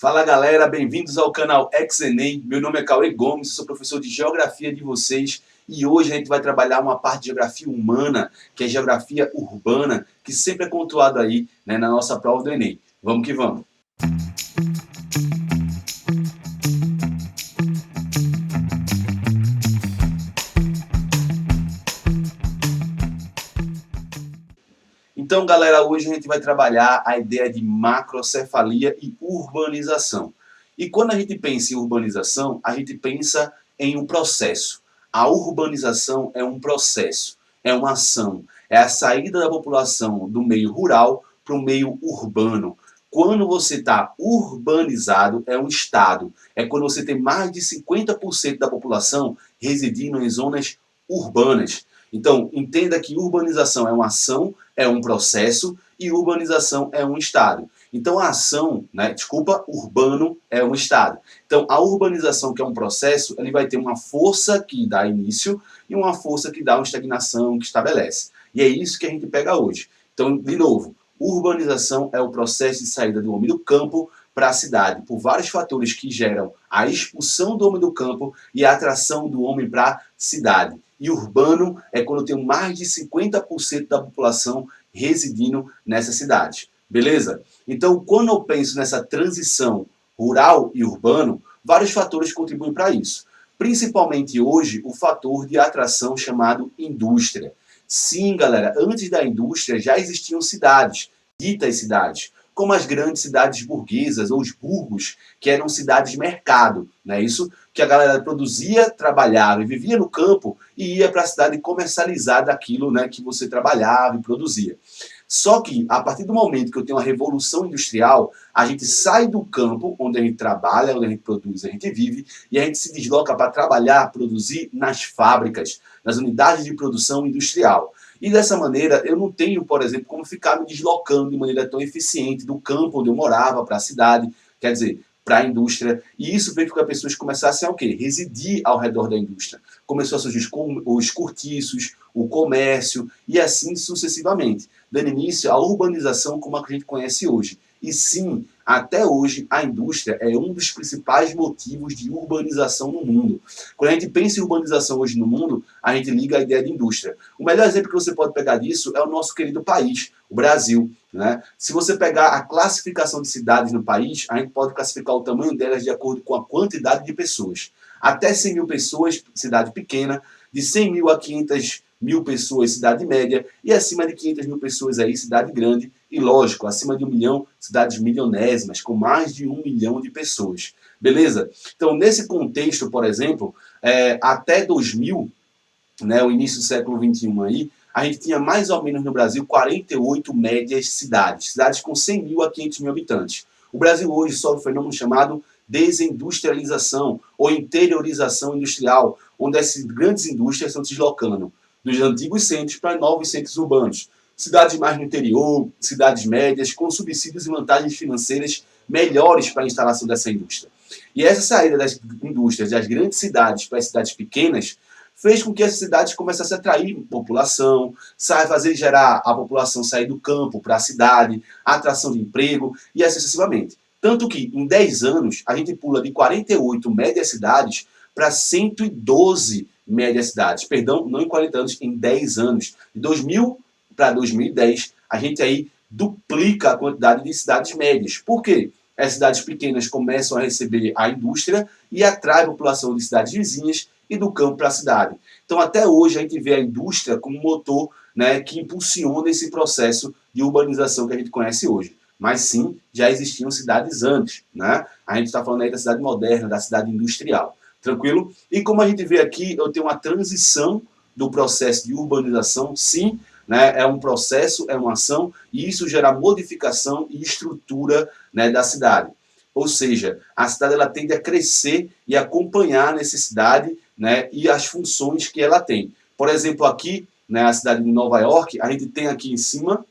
Fala galera, bem-vindos ao canal Ex-Enem. Meu nome é Cauê Gomes, sou professor de Geografia de vocês e hoje a gente vai trabalhar uma parte de Geografia Humana, que é Geografia Urbana, que sempre é pontuado aí, né, na nossa prova do Enem. Vamos que vamos! Então, galera, hoje a gente vai trabalhar a ideia de macrocefalia e urbanização. E quando a gente pensa em urbanização, a gente pensa em um processo. A urbanização é um processo, é uma ação, é a saída da população do meio rural para o meio urbano. Quando você está urbanizado, é um estado. É quando você tem mais de 50% da população residindo em zonas urbanas. Então, entenda que urbanização é uma ação, é um processo, e urbanização é um estado. Então, a ação, urbano é um estado. Então, a urbanização, que é um processo, ele vai ter uma força que dá início e uma força que dá uma estagnação, que estabelece. E é isso que a gente pega hoje. Então, de novo, urbanização é o processo de saída do homem do campo para a cidade, por vários fatores que geram a expulsão do homem do campo e a atração do homem para a cidade. E urbano é quando tem mais de 50% da população residindo nessa cidade. Beleza? Então, quando eu penso nessa transição rural e urbano, vários fatores contribuem para isso. Principalmente hoje, o fator de atração chamado indústria. Sim, galera, antes da indústria já existiam cidades, ditas cidades, como as grandes cidades burguesas ou os burgos, que eram cidades-mercado, não é isso? Que a galera produzia, trabalhava e vivia no campo e ia para a cidade comercializar daquilo, né, que você trabalhava e produzia. Só que, a partir do momento que eu tenho uma revolução industrial, a gente sai do campo, onde a gente trabalha, onde a gente produz, a gente vive, e a gente se desloca para trabalhar, produzir nas fábricas, nas unidades de produção industrial. E dessa maneira, eu não tenho, por exemplo, como ficar me deslocando de maneira tão eficiente do campo onde eu morava para a cidade, quer dizer, para a indústria. E isso fez com que as pessoas começassem a o quê? Residir ao redor da indústria. Começou a surgir os cortiços, o comércio e assim sucessivamente, dando início à urbanização como a que a gente conhece hoje. E sim, até hoje, a indústria é um dos principais motivos de urbanização no mundo. Quando a gente pensa em urbanização hoje no mundo, a gente liga a ideia de indústria. O melhor exemplo que você pode pegar disso é o nosso querido país, o Brasil, né? Se você pegar a classificação de cidades no país, a gente pode classificar o tamanho delas de acordo com a quantidade de pessoas. Até 100 mil pessoas, cidade pequena, de 100 mil a 500 mil pessoas, cidade média, e acima de 500 mil pessoas aí, cidade grande, e lógico, acima de 1 milhão, cidades milionésimas, com mais de 1 milhão de pessoas. Beleza? Então, nesse contexto, por exemplo, até 2000, né, o início do século XXI aí, a gente tinha mais ou menos no Brasil 48 médias cidades, cidades com 100 mil a 500 mil habitantes. O Brasil hoje sofre um fenômeno chamado desindustrialização ou interiorização industrial, onde essas grandes indústrias estão se deslocando dos antigos centros para novos centros urbanos. Cidades mais no interior, cidades médias, com subsídios e vantagens financeiras melhores para a instalação dessa indústria. E essa saída das indústrias das grandes cidades para as cidades pequenas fez com que essas cidades começassem a atrair população, fazer gerar a população sair do campo para a cidade, a atração de emprego e assim sucessivamente. Tanto que, em 10 anos, a gente pula de 48 médias cidades para 112 médias cidades. Perdão, não em 40 anos, em 10 anos. De 2000 para 2010, a gente aí duplica a quantidade de cidades médias. Por quê? As cidades pequenas começam a receber a indústria e atrai a população de cidades vizinhas e do campo para a cidade. Então, até hoje, a gente vê a indústria como motor, né, que impulsiona esse processo de urbanização que a gente conhece hoje. Mas sim, já existiam cidades antes, né? A gente está falando aí da cidade moderna, da cidade industrial. Tranquilo? E como a gente vê aqui, eu tenho uma transição do processo de urbanização, sim, né? É um processo, é uma ação, e isso gera modificação e estrutura, né, da cidade. Ou seja, a cidade ela tende a crescer e acompanhar a necessidade, né, e as funções que ela tem. Por exemplo, aqui, né, a cidade de Nova York, a gente tem aqui em cima,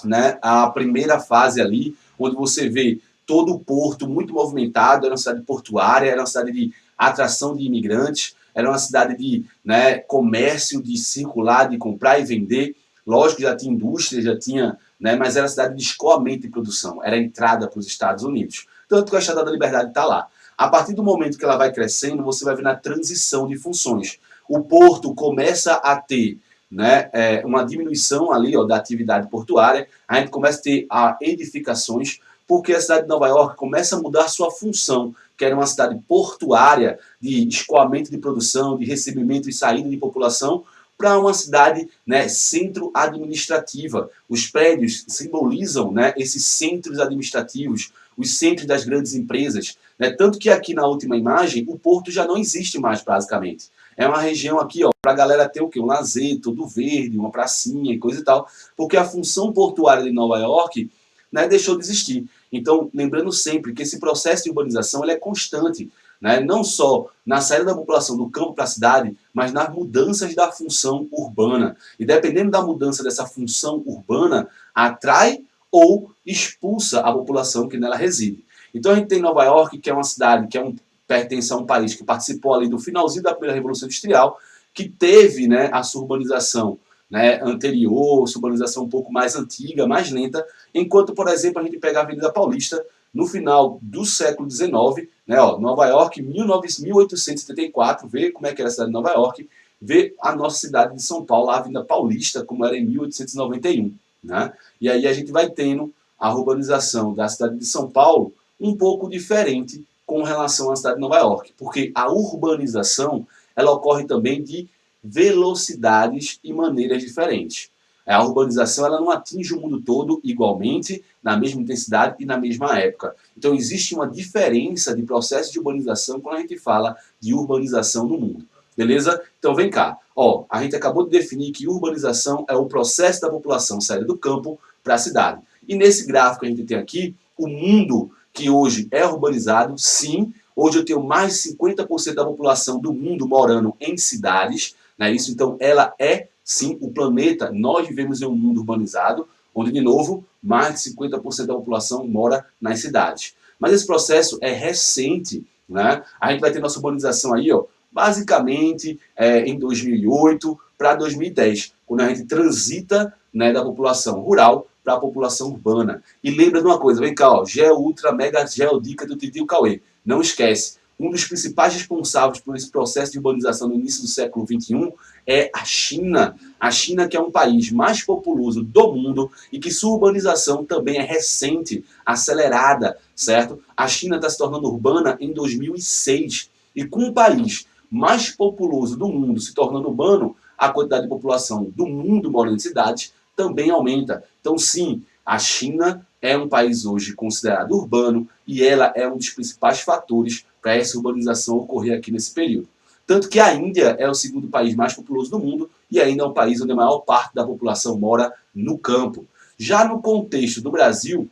né, a primeira fase ali, onde você vê todo o porto muito movimentado, era uma cidade portuária, era uma cidade de atração de imigrantes, era uma cidade de, né, comércio, de circular, de comprar e vender. Lógico, já tinha indústria, já tinha né, mas era cidade de escoamento e produção, era a entrada para os Estados Unidos. Tanto que a Estátua da Liberdade está lá. A partir do momento que ela vai crescendo, você vai ver na transição de funções. O porto começa a ter, né, uma diminuição ali, ó, da atividade portuária, a gente começa a ter edificações, porque a cidade de Nova York começa a mudar sua função, que era uma cidade portuária, de escoamento de produção, de recebimento e saída de população, para uma cidade, né, centro administrativa. Os prédios simbolizam, né, esses centros administrativos, os centros das grandes empresas, né, tanto que aqui na última imagem o porto já não existe mais basicamente. É uma região aqui, ó, para a galera ter o quê? Um lazer, todo verde, uma pracinha e coisa e tal, porque a função portuária de Nova York, né, deixou de existir. Então, lembrando sempre que esse processo de urbanização ele é constante, né, não só na saída da população do campo para a cidade, mas nas mudanças da função urbana. E dependendo da mudança dessa função urbana, atrai ou expulsa a população que nela reside. Então a gente tem Nova York, que é uma cidade que pertence a um país que participou ali do finalzinho da primeira Revolução Industrial, que teve, né, a sua urbanização, né, anterior, sua urbanização um pouco mais antiga, mais lenta, enquanto, por exemplo, a gente pega a Avenida Paulista no final do século XIX, né, ó, Nova York, 1874, vê como é que era a cidade de Nova York, vê a nossa cidade de São Paulo, a Avenida Paulista, como era em 1891. Né? E aí a gente vai tendo a urbanização da cidade de São Paulo um pouco diferente com relação à cidade de Nova York, porque a urbanização ela ocorre também de velocidades e maneiras diferentes. A urbanização ela não atinge o mundo todo igualmente, na mesma intensidade e na mesma época. Então existe uma diferença de processo de urbanização quando a gente fala de urbanização no mundo. Beleza? Então vem cá. Ó, a gente acabou de definir que urbanização é o processo da população sair do campo para a cidade. E nesse gráfico que a gente tem aqui, o mundo que hoje é urbanizado, sim. Hoje eu tenho mais de 50% da população do mundo morando em cidades. Né? Isso, então, ela é, sim, o planeta. Nós vivemos em um mundo urbanizado, onde, de novo, mais de 50% da população mora nas cidades. Mas esse processo é recente. Né? A gente vai ter nossa urbanização aí, ó, basicamente em 2008 para 2010, quando a gente transita, né, da população rural para a população urbana. E lembra de uma coisa, vem cá, ó, Geo Ultra Mega Geodica do Titio Cauê. Não esquece, um dos principais responsáveis por esse processo de urbanização no início do século XXI é a China. A China, que é um país mais populoso do mundo e que sua urbanização também é recente, acelerada, certo? A China está se tornando urbana em 2006. E com um país mais populoso do mundo se tornando urbano, a quantidade de população do mundo morando em cidades também aumenta. Então, sim, a China é um país hoje considerado urbano e ela é um dos principais fatores para essa urbanização ocorrer aqui nesse período. Tanto que a Índia é o segundo país mais populoso do mundo e ainda é um país onde a maior parte da população mora no campo. Já no contexto do Brasil,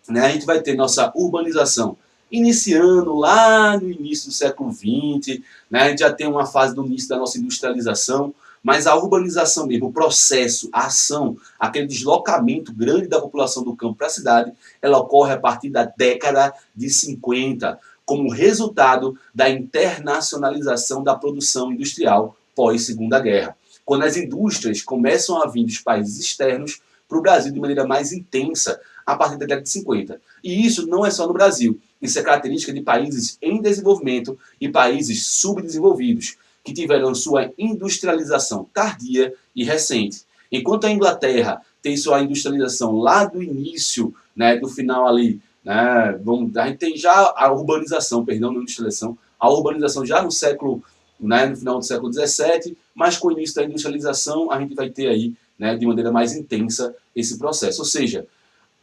né, a gente vai ter nossa urbanização iniciando lá no início do século XX, né, a gente já tem uma fase do início da nossa industrialização, mas a urbanização mesmo, o processo, a ação, aquele deslocamento grande da população do campo para a cidade, ela ocorre a partir da década de 50, como resultado da internacionalização da produção industrial pós-Segunda Guerra. Quando as indústrias começam a vir dos países externos para o Brasil de maneira mais intensa, a partir da década de 50. E isso não é só no Brasil, isso é característica de países em desenvolvimento e países subdesenvolvidos, que tiveram sua industrialização tardia e recente. Enquanto a Inglaterra tem sua industrialização lá do início, né, do final ali, né, a gente tem já a urbanização, perdão, não a industrialização, a urbanização já no século, né, no final do século XVII, mas com o início da industrialização a gente vai ter aí, né, de maneira mais intensa esse processo. Ou seja,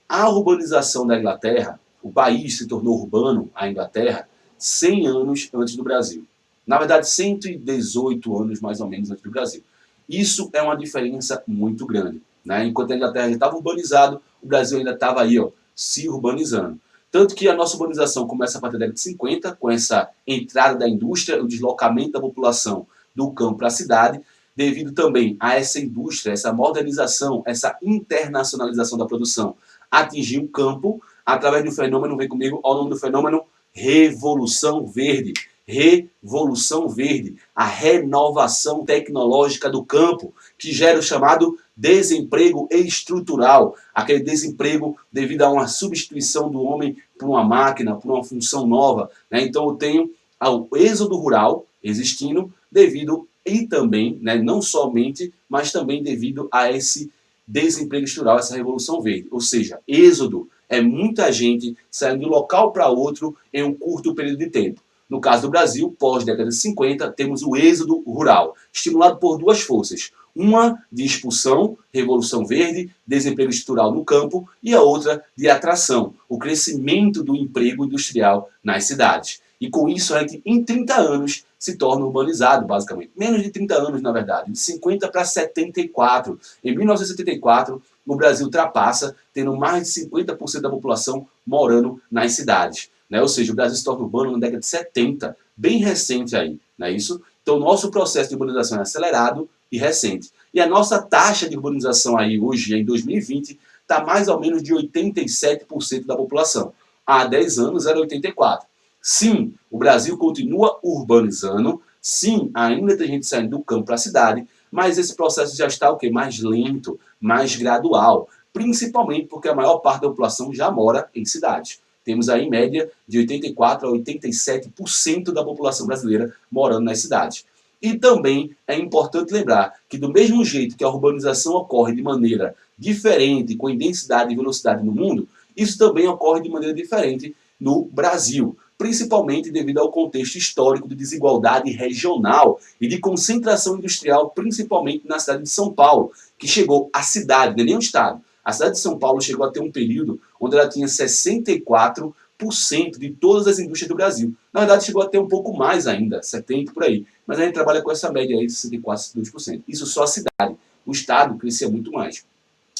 a urbanização da Inglaterra, o país se tornou urbano, a Inglaterra, 100 anos antes do Brasil. Na verdade, 118 anos mais ou menos antes do Brasil. Isso é uma diferença muito grande. Né? Enquanto a Inglaterra já estava urbanizado, o Brasil ainda estava aí, ó, se urbanizando. Tanto que a nossa urbanização começa a partir da década de 50, com essa entrada da indústria, o deslocamento da população do campo para a cidade, devido também a essa indústria, essa modernização, essa internacionalização da produção, atingir o campo através do fenômeno, vem comigo, ao nome do fenômeno Revolução Verde, Revolução Verde, a renovação tecnológica do campo, que gera o chamado desemprego estrutural, aquele desemprego devido a uma substituição do homem por uma máquina, por uma função nova, né? Então eu tenho ao êxodo rural existindo devido e também, né, não somente, mas também devido a esse desemprego estrutural, essa revolução verde. Ou seja, êxodo é muita gente saindo de um local para outro em um curto período de tempo. No caso do Brasil, pós-década de 50, temos o êxodo rural, estimulado por duas forças. Uma de expulsão, Revolução Verde, desemprego estrutural no campo, e a outra de atração, o crescimento do emprego industrial nas cidades. E com isso, a gente, em 30 anos, se torna urbanizado, basicamente. Menos de 30 anos, na verdade, de 50 para 74. Em 1974, o Brasil ultrapassa, tendo mais de 50% da população morando nas cidades. Né? Ou seja, o Brasil se torna urbano na década de 70, bem recente aí, não é isso? Então, o nosso processo de urbanização é acelerado e recente. E a nossa taxa de urbanização aí hoje, em 2020, está mais ou menos de 87% da população. Há 10 anos era 84%. Sim, o Brasil continua urbanizando, sim, ainda tem gente saindo do campo para a cidade, mas esse processo já está o quê? Mais lento, mais gradual, principalmente porque a maior parte da população já mora em cidades. Temos aí, em média, de 84% a 87% da população brasileira morando nas cidades. E também é importante lembrar que, do mesmo jeito que a urbanização ocorre de maneira diferente, com intensidade e velocidade no mundo, isso também ocorre de maneira diferente no Brasil, principalmente devido ao contexto histórico de desigualdade regional e de concentração industrial, principalmente na cidade de São Paulo, que chegou à cidade, não é nem o estado. A cidade de São Paulo chegou a ter um período onde ela tinha 64% de todas as indústrias do Brasil. Na verdade, chegou a ter um pouco mais ainda, 70% por aí. Mas a gente trabalha com essa média aí de 64%, 62%. Isso só a cidade. O estado crescia muito mais.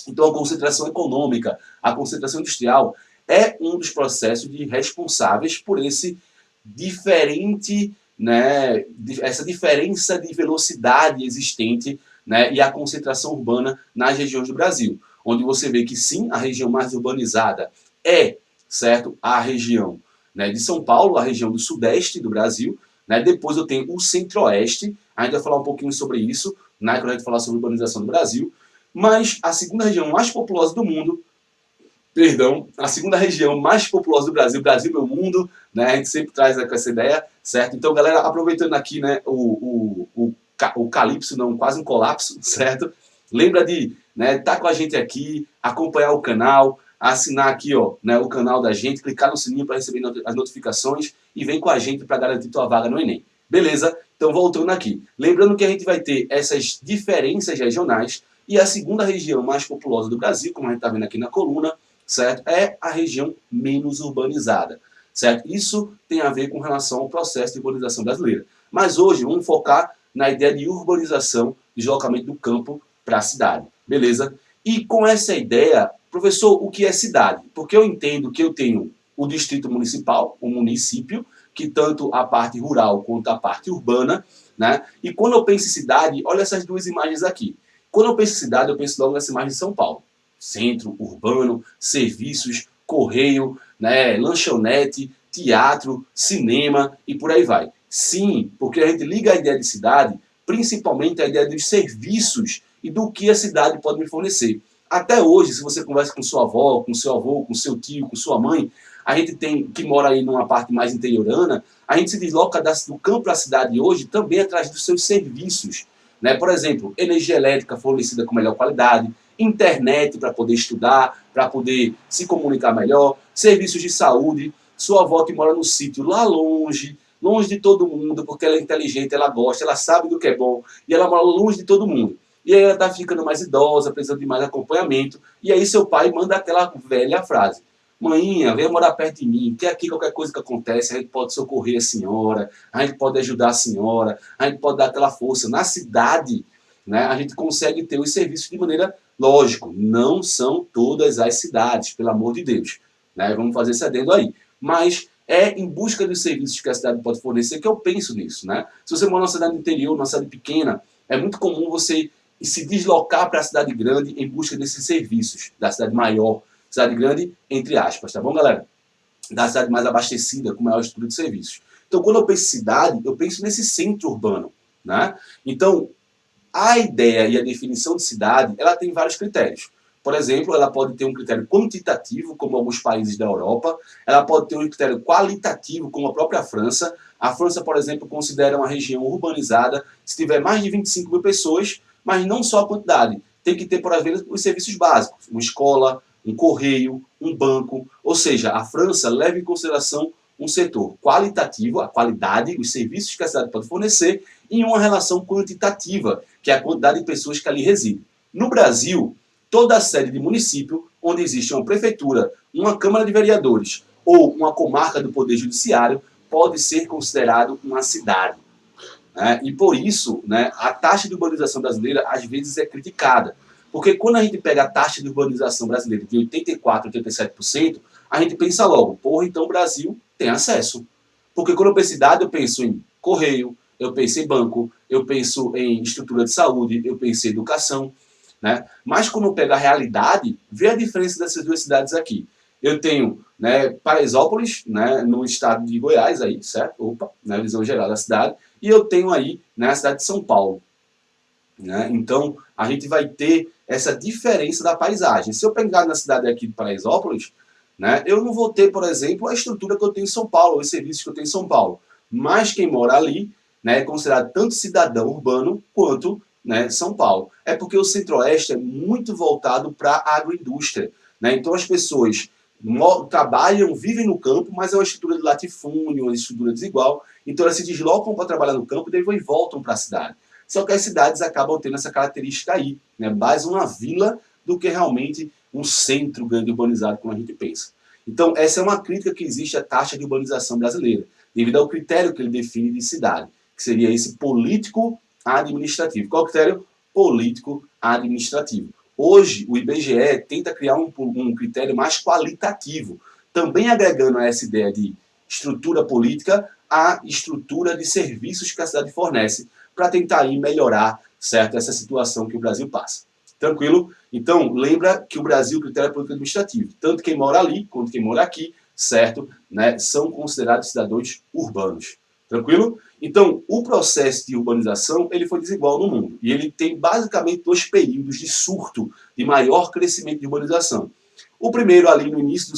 Então, a concentração econômica, a concentração industrial é um dos processos responsáveis por esse diferente, né, essa diferença de velocidade existente, né, e a concentração urbana nas regiões do Brasil, onde você vê que sim, a região mais urbanizada é, certo, a região, né, de São Paulo, a região do sudeste do Brasil, né, depois eu tenho o centro-oeste, a gente vai falar um pouquinho sobre isso, né, quando a gente falar sobre a urbanização do Brasil, mas a segunda região mais populosa do mundo, a segunda região mais populosa do Brasil, Brasil meu mundo, né? A gente sempre traz essa ideia, certo? Então, galera, aproveitando aqui, né, o calypso, não, quase um colapso, certo? Lembra de, né, estar com a gente aqui, acompanhar o canal, assinar aqui, ó, né, o canal da gente, clicar no sininho para receber as notificações e vem com a gente para garantir tua vaga no Enem. Beleza? Então, voltando aqui. Lembrando que a gente vai ter essas diferenças regionais e a segunda região mais populosa do Brasil, como a gente está vendo aqui na coluna, certo? É a região menos urbanizada, certo? Isso tem a ver com relação ao processo de urbanização brasileira. Mas hoje vamos focar na ideia de urbanização, deslocamento do campo para a cidade, beleza? E com essa ideia, professor, o que é cidade? Porque eu entendo que eu tenho o distrito municipal, o município, que tanto a parte rural quanto a parte urbana, né? E quando eu penso em cidade, olha essas duas imagens aqui. Quando eu penso em cidade, eu penso logo nessa imagem de São Paulo. Centro urbano, serviços, correio, né, lanchonete, teatro, cinema e por aí vai. Sim, porque a gente liga a ideia de cidade, principalmente a ideia dos serviços e do que a cidade pode me fornecer. Até hoje, se você conversa com sua avó, com seu avô, com seu tio, com sua mãe, a gente tem que mora aí numa parte mais interiorana, a gente se desloca do campo para a cidade hoje também atrás dos seus serviços. Né? Por exemplo, energia elétrica fornecida com melhor qualidade, internet para poder estudar, para poder se comunicar melhor, serviços de saúde, sua avó que mora no sítio lá longe, longe de todo mundo, porque ela é inteligente, ela gosta, ela sabe do que é bom, e ela mora longe de todo mundo. E aí ela está ficando mais idosa, precisando de mais acompanhamento, e aí seu pai manda aquela velha frase: maninha, venha morar perto de mim, que aqui qualquer coisa que acontece, a gente pode socorrer a senhora, a gente pode ajudar a senhora, a gente pode dar aquela força. Na cidade, né, a gente consegue ter os serviços de maneira lógico, não são todas as cidades, pelo amor de Deus. Né? Vamos fazer esse adendo aí. Mas é em busca dos serviços que a cidade pode fornecer que eu penso nisso. Né? Se você mora numa cidade interior, numa cidade pequena, é muito comum você se deslocar para a cidade grande em busca desses serviços, da cidade maior, cidade grande, entre aspas, tá bom, galera? da cidade mais abastecida, com maior estrutura de serviços. Então, quando eu penso em cidade, eu penso nesse centro urbano, né? Então, a ideia e a definição de cidade, ela tem vários critérios. Por exemplo, ela pode ter um critério quantitativo, como alguns países da Europa. Ela pode ter um critério qualitativo, como a própria França. A França, por exemplo, considera uma região urbanizada se tiver mais de 25 mil pessoas, mas não só a quantidade. Tem que ter, por exemplo, os serviços básicos. Uma escola, um correio, um banco. Ou seja, a França leva em consideração um setor qualitativo, a qualidade, os serviços que a cidade pode fornecer, em uma relação quantitativa, que é a quantidade de pessoas que ali residem. No Brasil, toda a sede de município, onde existe uma prefeitura, uma Câmara de Vereadores ou uma comarca do Poder Judiciário, pode ser considerado uma cidade. Né? E por isso, né, a taxa de urbanização brasileira às vezes é criticada. Porque quando a gente pega a taxa de urbanização brasileira de 84%, 87%, a gente pensa logo, porra, então o Brasil tem acesso. Porque quando eu penso em cidade, eu penso em correio, eu penso em banco, eu penso em estrutura de saúde, eu penso em educação. Né? Mas quando eu pego a realidade, vê a diferença dessas duas cidades aqui. Eu tenho, né, Paraisópolis, né, no estado de Goiás, aí, certo? Opa, na visão geral da cidade. E eu tenho aí, né, a cidade de São Paulo. Né? Então, a gente vai ter essa diferença da paisagem. Se eu pegar na cidade aqui de Paraisópolis, né, eu não vou ter, por exemplo, a estrutura que eu tenho em São Paulo, os serviços que eu tenho em São Paulo. Mas quem mora ali, né, é considerado tanto cidadão urbano quanto, né, São Paulo. É porque o Centro-Oeste é muito voltado para a agroindústria. Né? Então as pessoas trabalham, vivem no campo, mas é uma estrutura de latifúndio, uma estrutura desigual. Então elas se deslocam para trabalhar no campo e depois voltam para a cidade. Só que as cidades acabam tendo essa característica aí, né? Mais uma vila do que realmente um centro grande urbanizado, como a gente pensa. Então, essa é uma crítica que existe à taxa de urbanização brasileira, devido ao critério que ele define de cidade, que seria esse político-administrativo. Qual é o critério? Político-administrativo. Hoje, o IBGE tenta criar um critério mais qualitativo, também agregando a essa ideia de estrutura política à estrutura de serviços que a cidade fornece, para tentar aí melhorar, certo, essa situação que o Brasil passa. Tranquilo? Então, lembra que o Brasil, o critério é político administrativo. Tanto quem mora ali, quanto quem mora aqui, certo, né, são considerados cidadãos urbanos. Tranquilo? Então, o processo de urbanização, ele foi desigual no mundo. E ele tem basicamente dois períodos de surto, de maior crescimento de urbanização. O primeiro ali no início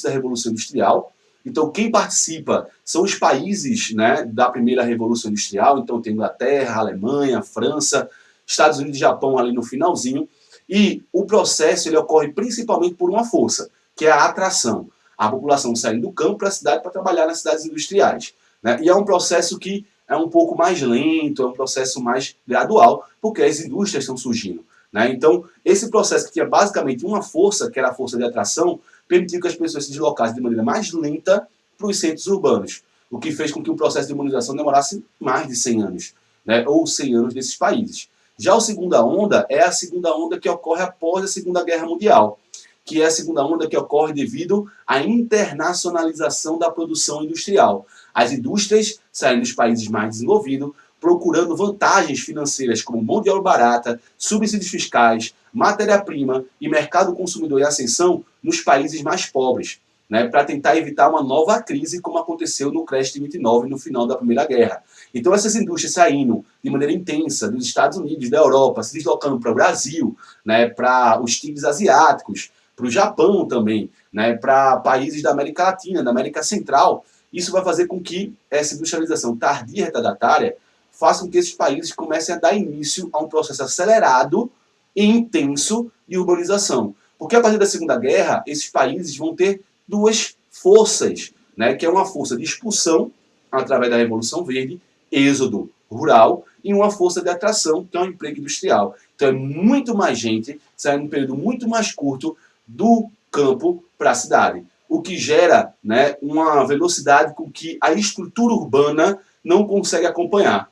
da Revolução Industrial. Então, quem participa são os países, né, da primeira Revolução Industrial. Então, tem Inglaterra, Alemanha, França, Estados Unidos e Japão ali no finalzinho. E o processo ele ocorre principalmente por uma força, que é a atração. A população saindo do campo para a cidade para trabalhar nas cidades industriais. Né? E é um processo que é um pouco mais lento, é um processo mais gradual, porque as indústrias estão surgindo. Né? Então, esse processo que tinha basicamente uma força, que era a força de atração, permitiu que as pessoas se deslocassem de maneira mais lenta para os centros urbanos, o que fez com que o processo de urbanização demorasse mais de 100 anos, né? Ou 100 anos desses países. Já a segunda onda é a segunda onda que ocorre após a Segunda Guerra Mundial, que é a segunda onda que ocorre devido à internacionalização da produção industrial. As indústrias saem dos países mais desenvolvidos, procurando vantagens financeiras como mão de obra barata, subsídios fiscais, matéria-prima e mercado consumidor em ascensão nos países mais pobres, né, para tentar evitar uma nova crise como aconteceu no Crash de 29 no final da Primeira Guerra. Então essas indústrias saindo de maneira intensa dos Estados Unidos, da Europa, se deslocando para o Brasil, né, para os tigres asiáticos, para o Japão também, né, para países da América Latina, da América Central. Isso vai fazer com que essa industrialização tardia e retardatária faça com que esses países comecem a dar início a um processo acelerado e intenso de urbanização. Porque a partir da Segunda Guerra, esses países vão ter duas forças, né, que é uma força de expulsão, através da Revolução Verde, êxodo rural, e uma força de atração, que é o emprego industrial. Então é muito mais gente saindo num período muito mais curto do campo para a cidade, o que gera, né, uma velocidade com que a estrutura urbana não consegue acompanhar.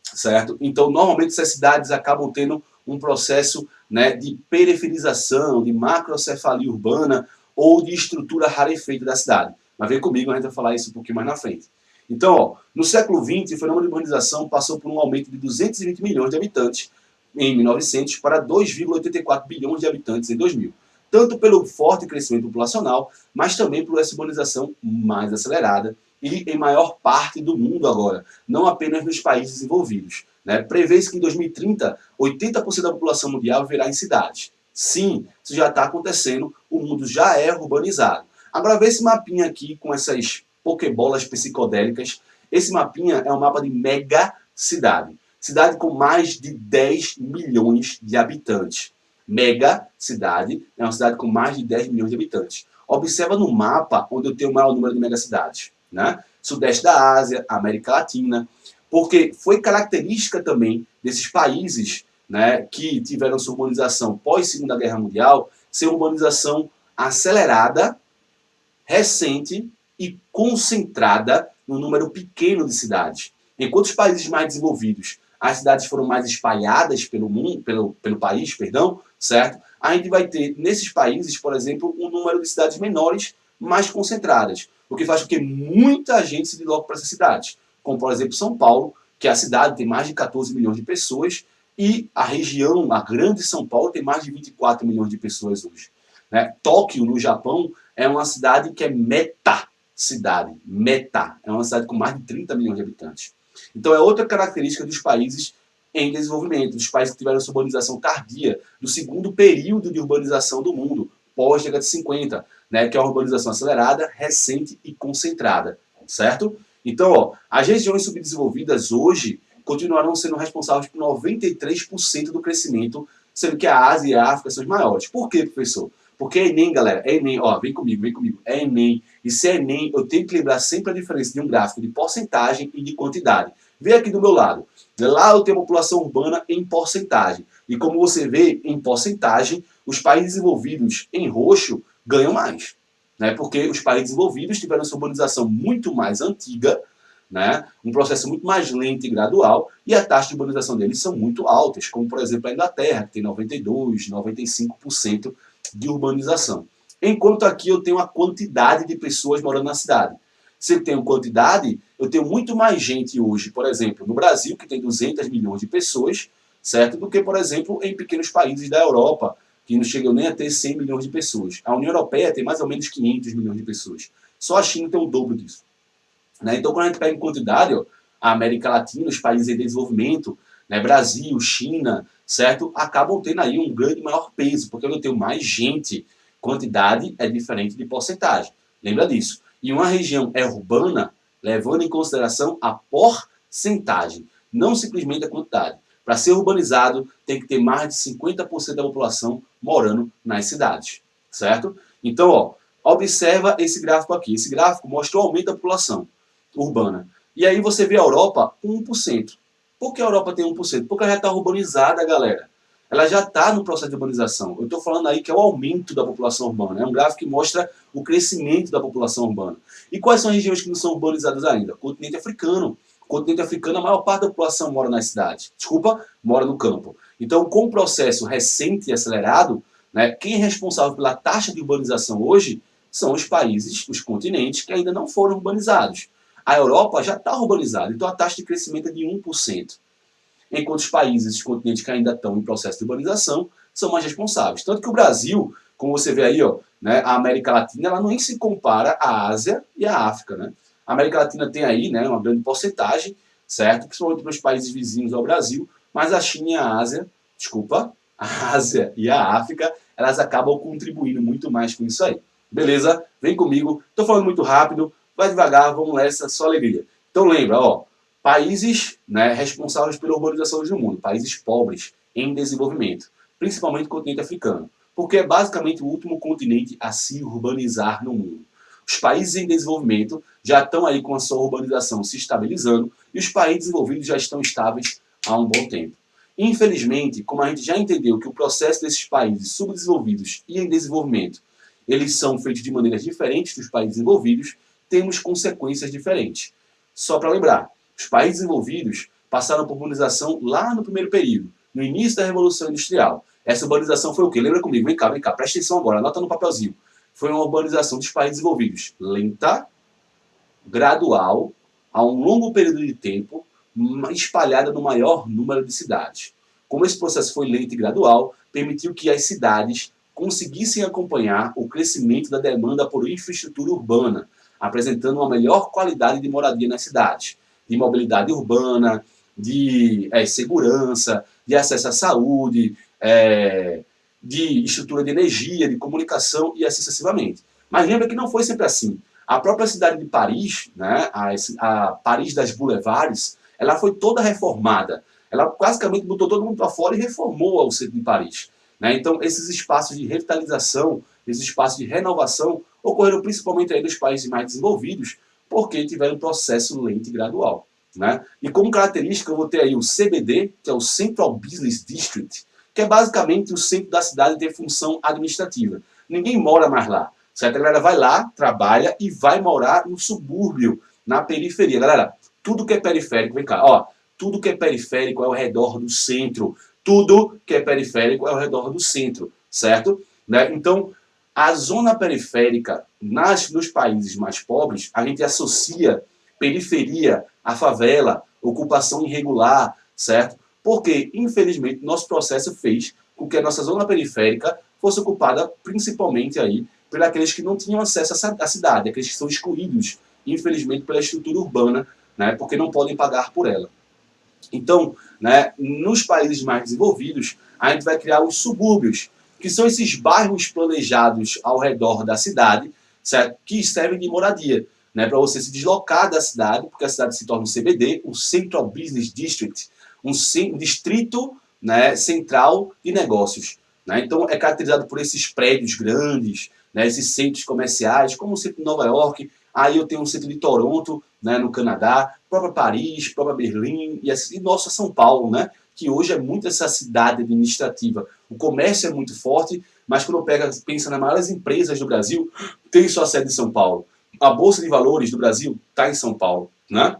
Certo? Então, normalmente, essas cidades acabam tendo um processo, né, de periferização, de macrocefalia urbana ou de estrutura rarefeita da cidade. Mas vem comigo, a gente vai falar isso um pouquinho mais na frente. Então, ó, no século XX, o fenômeno de urbanização passou por um aumento de 220 milhões de habitantes em 1900 para 2,84 bilhões de habitantes em 2000. tanto pelo forte crescimento populacional, mas também por essa urbanização mais acelerada e em maior parte do mundo agora, não apenas nos países desenvolvidos. Né? Prevê-se que em 2030, 80% da população mundial viverá em cidades. Sim, isso já está acontecendo, o mundo já é urbanizado. Agora vê esse mapinha aqui com essas pokebolas psicodélicas. Esse mapinha é um mapa de mega cidade. Cidade com mais de 10 milhões de habitantes. Mega cidade é uma cidade com mais de 10 milhões de habitantes. Observa no mapa onde eu tenho o maior número de megacidades. Né? Sudeste da Ásia, América Latina, porque foi característica também desses países, né, que tiveram sua urbanização pós-Segunda Guerra Mundial, ser urbanização acelerada, recente e concentrada num número pequeno de cidades. Enquanto os países mais desenvolvidos, as cidades foram mais espalhadas pelo mundo, pelo país, perdão, certo? A gente vai ter nesses países, por exemplo, um número de cidades menores, mais concentradas, o que faz com que muita gente se desloque para essas cidades, como por exemplo São Paulo, que a cidade tem mais de 14 milhões de pessoas, e a região, a grande São Paulo, tem mais de 24 milhões de pessoas hoje. Né? Tóquio, no Japão, é uma cidade que é meta-cidade. Meta. É uma cidade com mais de 30 milhões de habitantes. Então é outra característica dos países em desenvolvimento, dos países que tiveram sua urbanização tardia, do segundo período de urbanização do mundo, pós-década de 50, né, que é uma urbanização acelerada, recente e concentrada, certo? Então, ó, as regiões subdesenvolvidas hoje continuarão sendo responsáveis por 93% do crescimento, sendo que a Ásia e a África são os maiores. Por quê, professor? Porque é Enem, galera, é Enem, ó, vem comigo, é Enem. E se é Enem, eu tenho que lembrar sempre a diferença de um gráfico de porcentagem e de quantidade. Vem aqui do meu lado. Lá eu tenho a população urbana em porcentagem. E como você vê, em porcentagem, os países desenvolvidos em roxo ganham mais. Né? Porque os países desenvolvidos tiveram sua urbanização muito mais antiga, né? Um processo muito mais lento e gradual, e a taxa de urbanização deles são muito altas, como por exemplo a Inglaterra, que tem 92%, 95% de urbanização. Enquanto aqui eu tenho a quantidade de pessoas morando na cidade. Se eu tenho quantidade, eu tenho muito mais gente hoje, por exemplo, no Brasil, que tem 200 milhões de pessoas, certo? Do que, por exemplo, em pequenos países da Europa, que não chegam nem a ter 100 milhões de pessoas. A União Europeia tem mais ou menos 500 milhões de pessoas. Só a China tem o dobro disso. Né? Então, quando a gente pega em quantidade, ó, a América Latina, os países em desenvolvimento, né, Brasil, China, certo? Acabam tendo aí um grande maior peso, porque eu tenho mais gente. Quantidade é diferente de porcentagem. Lembra disso. E uma região é urbana, levando em consideração a porcentagem, não simplesmente a quantidade. Para ser urbanizado, tem que ter mais de 50% da população morando nas cidades, certo? Então, ó, observa esse gráfico aqui. Esse gráfico mostra o aumento da população urbana. E aí você vê a Europa com 1%. Por que a Europa tem 1%? Porque ela já está urbanizada, galera. Ela já está no processo de urbanização. Eu estou falando aí que é o aumento da população urbana. É um gráfico que mostra o crescimento da população urbana. E quais são as regiões que não são urbanizadas ainda? O continente africano. O continente africano, a maior parte da população mora nas cidades. Desculpa, mora no campo. Então, com o processo recente e acelerado, né, quem é responsável pela taxa de urbanização hoje são os países, os continentes que ainda não foram urbanizados. A Europa já está urbanizada, então a taxa de crescimento é de 1%. Enquanto os países, os continentes que ainda estão em processo de urbanização, são mais responsáveis. Tanto que o Brasil, como você vê aí, ó, né, a América Latina, ela nem se compara à Ásia e à África. Né? A América Latina tem aí, né, uma grande porcentagem, certo? Principalmente para os países vizinhos ao Brasil, mas a China e a Ásia, a Ásia e a África, elas acabam contribuindo muito mais com isso aí. Beleza? Vem comigo. Estou falando muito rápido, vai devagar, vamos nessa, só alegria. Então lembra, ó, países, né, responsáveis pela urbanização do mundo, países pobres em desenvolvimento, principalmente o continente africano, porque é basicamente o último continente a se urbanizar no mundo. Os países em desenvolvimento já estão aí com a sua urbanização se estabilizando e os países desenvolvidos já estão estáveis há um bom tempo. Infelizmente, como a gente já entendeu que o processo desses países subdesenvolvidos e em desenvolvimento, eles são feitos de maneiras diferentes dos países desenvolvidos, temos consequências diferentes. Só para lembrar, os países desenvolvidos passaram por urbanização lá no primeiro período, no início da Revolução Industrial. Essa urbanização foi o quê? Lembra comigo, vem cá, presta atenção agora, anota no papelzinho. Foi uma urbanização dos países desenvolvidos lenta, gradual, a um longo período de tempo, espalhada no maior número de cidades. Como esse processo foi lento e gradual, permitiu que as cidades conseguissem acompanhar o crescimento da demanda por infraestrutura urbana, apresentando uma melhor qualidade de moradia nas cidades, de mobilidade urbana, de segurança, de acesso à saúde, de estrutura de energia, de comunicação e assim sucessivamente. Mas lembra que não foi sempre assim. A própria cidade de Paris, né, a Paris das Boulevards, ela foi toda reformada. Ela basicamente botou todo mundo para fora e reformou o centro de Paris. Né? Então, esses espaços de revitalização, esses espaços de renovação, ocorreram principalmente aí nos países mais desenvolvidos, porque tiveram um processo lento e gradual. Né? E como característica, eu vou ter aí o CBD, que é o Central Business District, que é basicamente o centro da cidade tem função administrativa. Ninguém mora mais lá. Certo? A galera vai lá, trabalha e vai morar no subúrbio, na periferia. Galera, tudo que é periférico, vem cá, ó, tudo que é periférico é ao redor do centro. Tudo que é periférico é ao redor do centro, certo? Né? Então, a zona periférica, nos países mais pobres, a gente associa periferia à favela, ocupação irregular, certo? Porque, infelizmente, nosso processo fez com que a nossa zona periférica fosse ocupada principalmente aí por aqueles que não tinham acesso à cidade, aqueles que são excluídos, infelizmente, pela estrutura urbana, né, porque não podem pagar por ela. Então, né, nos países mais desenvolvidos, a gente vai criar os subúrbios, que são esses bairros planejados ao redor da cidade, certo? Que servem de moradia, né, para você se deslocar da cidade, porque a cidade se torna um CBD, um Central Business District, um distrito, né, central de negócios. Né? Então, é caracterizado por esses prédios grandes, né, esses centros comerciais, como o centro de Nova York, aí eu tenho um centro de Toronto, né, no Canadá, própria Paris, própria Berlim, e nossa São Paulo, né, que hoje é muito essa cidade administrativa. O comércio é muito forte, mas quando pensa nas maiores empresas do Brasil, tem sua sede em São Paulo. A Bolsa de Valores do Brasil está em São Paulo. Né?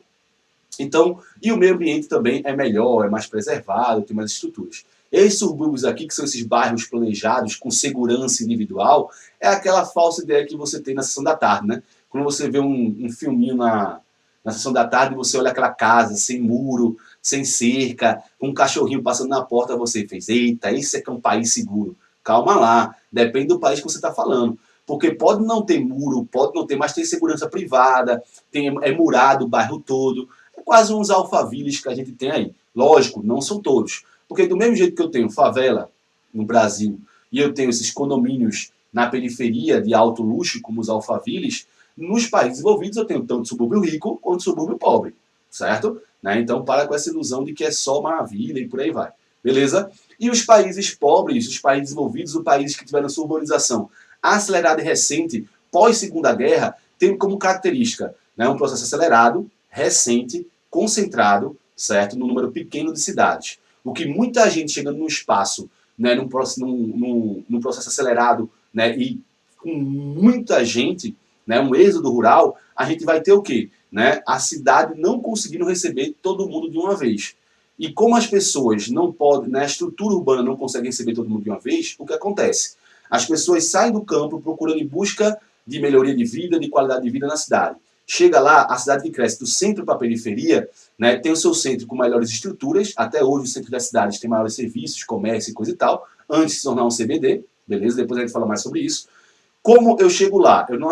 Então, e o meio ambiente também é melhor, é mais preservado, tem mais estruturas. Esses subúrbios aqui, que são esses bairros planejados com segurança individual, é aquela falsa ideia que você tem na sessão da tarde, né? Quando você vê um filminho na sessão da tarde, você olha aquela casa sem muro, sem cerca, com um cachorrinho passando na porta, você fez, eita, esse é que é um país seguro. Calma lá, depende do país que você está falando. Porque pode não ter muro, pode não ter, mas tem segurança privada, é murado o bairro todo. É quase uns alfaviles que a gente tem aí. Lógico, não são todos. Porque do mesmo jeito que eu tenho favela no Brasil e eu tenho esses condomínios na periferia de alto luxo, como os alfaviles, nos países desenvolvidos eu tenho tanto subúrbio rico quanto subúrbio pobre, certo? Né? Então para com essa ilusão de que é só maravilha e por aí vai, beleza? E os países pobres, os países desenvolvidos, os países que tiveram sua urbanização acelerada e recente, pós-segunda guerra, tem como característica, né, um processo acelerado, recente, concentrado, certo? Num número pequeno de cidades. O que muita gente chegando no espaço, né, num processo acelerado, né, e com muita gente, né, um êxodo rural, a gente vai ter o quê? Né, a cidade não conseguindo receber todo mundo de uma vez. E como as pessoas não podem, né, a estrutura urbana não consegue receber todo mundo de uma vez, o que acontece? As pessoas saem do campo procurando em busca de melhoria de vida, de qualidade de vida na cidade. Chega lá, a cidade que cresce do centro para a periferia, né, tem o seu centro com melhores estruturas, até hoje o centro das cidades tem maiores serviços, comércio e coisa e tal, antes de se tornar um CBD, beleza? Depois a gente fala mais sobre isso. Como eu chego lá? Eu não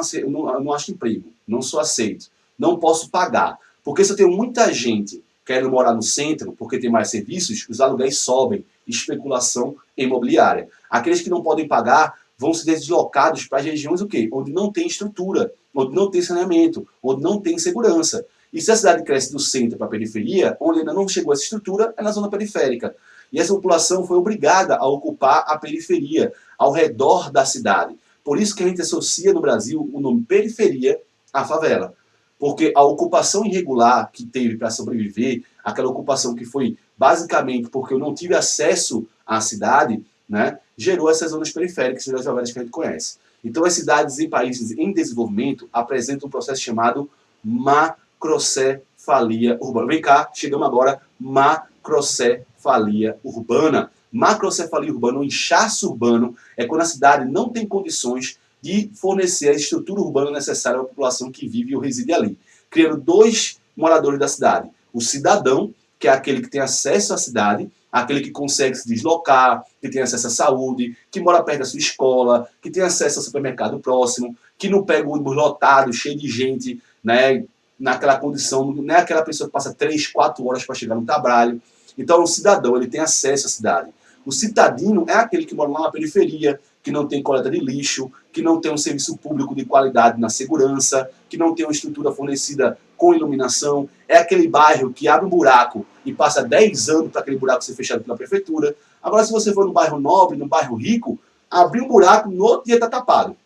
acho emprego, não sou aceito, não posso pagar. Porque se eu tenho muita gente querendo morar no centro, porque tem mais serviços, os aluguéis sobem, especulação imobiliária. Aqueles que não podem pagar vão ser deslocados para regiões o quê? Onde não tem estrutura, onde não tem saneamento, onde não tem segurança. E se a cidade cresce do centro para a periferia, onde ainda não chegou essa estrutura, é na zona periférica. E essa população foi obrigada a ocupar a periferia, ao redor da cidade. Por isso que a gente associa no Brasil o nome periferia à favela. Porque a ocupação irregular que teve para sobreviver, aquela ocupação que foi basicamente porque eu não tive acesso à cidade, né, gerou essas zonas periféricas, as favelas que a gente conhece. Então as cidades em países em desenvolvimento apresentam um processo chamado macrocefalia urbana. Vem cá, chegamos agora, macrocefalia urbana. Macrocefalia urbana, o inchaço urbano, é quando a cidade não tem condições de fornecer a estrutura urbana necessária à população que vive ou reside ali. Criando dois moradores da cidade, o cidadão que é aquele que tem acesso à cidade, aquele que consegue se deslocar, que tem acesso à saúde, que mora perto da sua escola, que tem acesso ao supermercado próximo, que não pega o ônibus lotado, cheio de gente, né, naquela condição, não é aquela pessoa que passa 3, 4 horas para chegar no trabalho. Então, o cidadão, ele tem acesso à cidade. O citadino é aquele que mora lá na periferia, que não tem coleta de lixo, que não tem um serviço público de qualidade na segurança, que não tem uma estrutura fornecida com iluminação. É aquele bairro que abre um buraco e passa 10 anos para aquele buraco ser fechado pela prefeitura. Agora, se você for num bairro nobre, num bairro rico, abrir um buraco, no outro dia está tapado.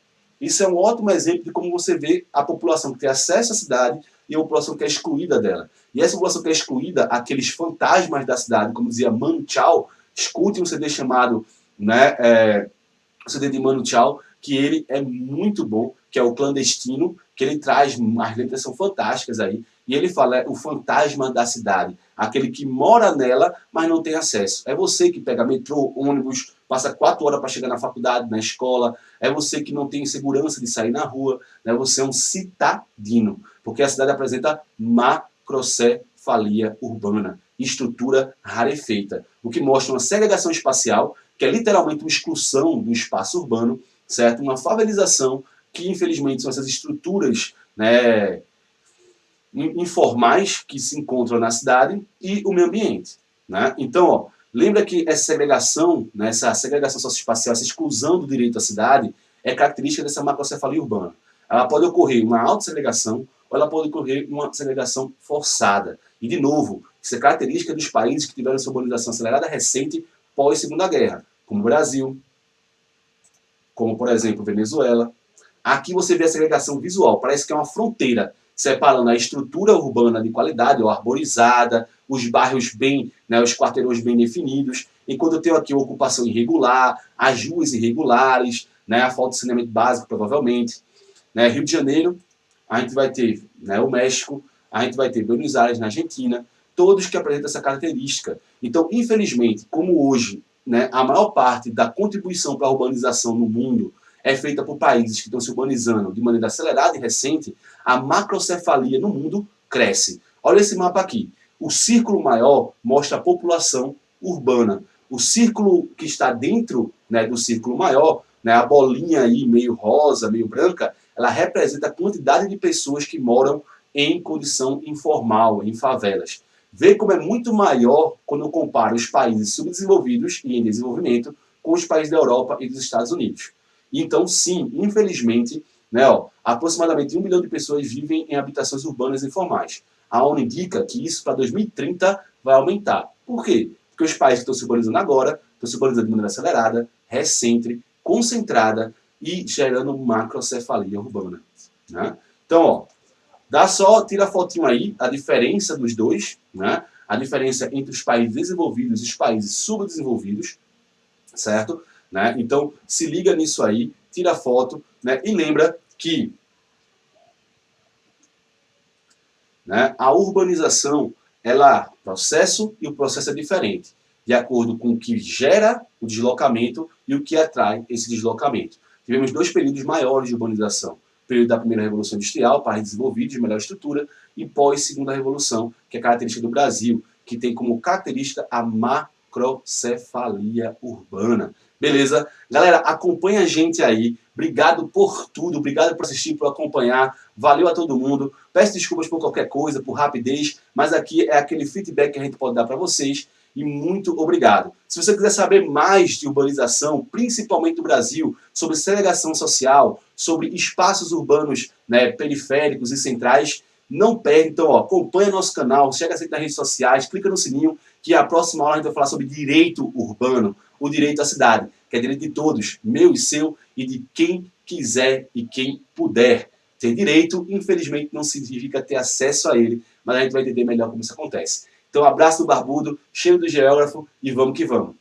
Isso é um ótimo exemplo de como você vê a população que tem acesso à cidade e a população que é excluída dela. E essa população que é excluída, aqueles fantasmas da cidade, como dizia Manu Chao, escute um CD chamado, né, o CD de Manu Chao, que ele é muito bom, que é o Clandestino, que ele traz, as letras são fantásticas aí, e ele fala, o fantasma da cidade, aquele que mora nela, mas não tem acesso. É você que pega metrô, ônibus, passa 4 horas para chegar na faculdade, na escola, é você que não tem segurança de sair na rua, né? Você é um citadino, porque a cidade apresenta macrocefalia urbana, estrutura rarefeita, o que mostra uma segregação espacial, que é literalmente uma exclusão do espaço urbano, certo? Uma favelização, que infelizmente são essas estruturas, né, informais que se encontram na cidade, e o meio ambiente, né? Então, ó, lembra que essa segregação, né, essa segregação socioespacial, essa exclusão do direito à cidade, é característica dessa macrocefalia urbana. Ela pode ocorrer uma autossegregação, ou ela pode ocorrer uma segregação forçada. E, de novo, isso é característica dos países que tiveram sua urbanização acelerada recente pós-Segunda Guerra, como o Brasil, como, por exemplo, Venezuela. Aqui você vê a segregação visual, parece que é uma fronteira, separando a estrutura urbana de qualidade, ou arborizada, os bairros bem, né, os quarteirões bem definidos, enquanto eu tenho aqui a ocupação irregular, as ruas irregulares, né, a falta de saneamento básico, provavelmente. Né, Rio de Janeiro, a gente vai ter, né, o México, a gente vai ter Buenos Aires na Argentina, todos que apresentam essa característica. Então, infelizmente, como hoje, né, a maior parte da contribuição para a urbanização no mundo é feita por países que estão se urbanizando de maneira acelerada e recente, a macrocefalia no mundo cresce. Olha esse mapa aqui. O círculo maior mostra a população urbana. O círculo que está dentro, né, do círculo maior, né, a bolinha aí meio rosa, meio branca, ela representa a quantidade de pessoas que moram em condição informal, em favelas. Vê como é muito maior quando eu comparo os países subdesenvolvidos e em desenvolvimento com os países da Europa e dos Estados Unidos. Então, sim, infelizmente, né, aproximadamente 1 bilhão de pessoas vivem em habitações urbanas informais. A ONU indica que isso para 2030 vai aumentar. Por quê? Porque os países que estão se urbanizando agora estão se urbanizando de maneira acelerada, recente, concentrada e gerando macrocefalia urbana. Né? Então, ó, tira a fotinho aí, a diferença dos dois, né? A diferença entre os países desenvolvidos e os países subdesenvolvidos, certo? Né? Então, se liga nisso aí, tira a foto, né? E lembra que, né, a urbanização, ela processo e o processo é diferente, de acordo com o que gera o deslocamento e o que atrai esse deslocamento. Tivemos 2 períodos maiores de urbanização. O período da primeira Revolução Industrial, países desenvolvidos, de melhor estrutura, e pós-segunda Revolução, que é característica do Brasil, que tem como característica a macrocefalia urbana. Beleza? Galera, acompanha a gente aí. Obrigado por tudo, obrigado por assistir, por acompanhar. Valeu a todo mundo. Peço desculpas por qualquer coisa, por rapidez, mas aqui é aquele feedback que a gente pode dar para vocês. E muito obrigado. Se você quiser saber mais de urbanização, principalmente do Brasil, sobre segregação social, sobre espaços urbanos, né, periféricos e centrais, não perde. Então, ó, acompanha nosso canal, chega a gente nas redes sociais, clica no sininho, que a próxima aula a gente vai falar sobre direito urbano, o direito à cidade, que é direito de todos, meu e seu, e de quem quiser e quem puder. Ter direito, infelizmente, não significa ter acesso a ele, mas a gente vai entender melhor como isso acontece. Então, abraço do Barbudo, cheiro do geógrafo e vamos que vamos.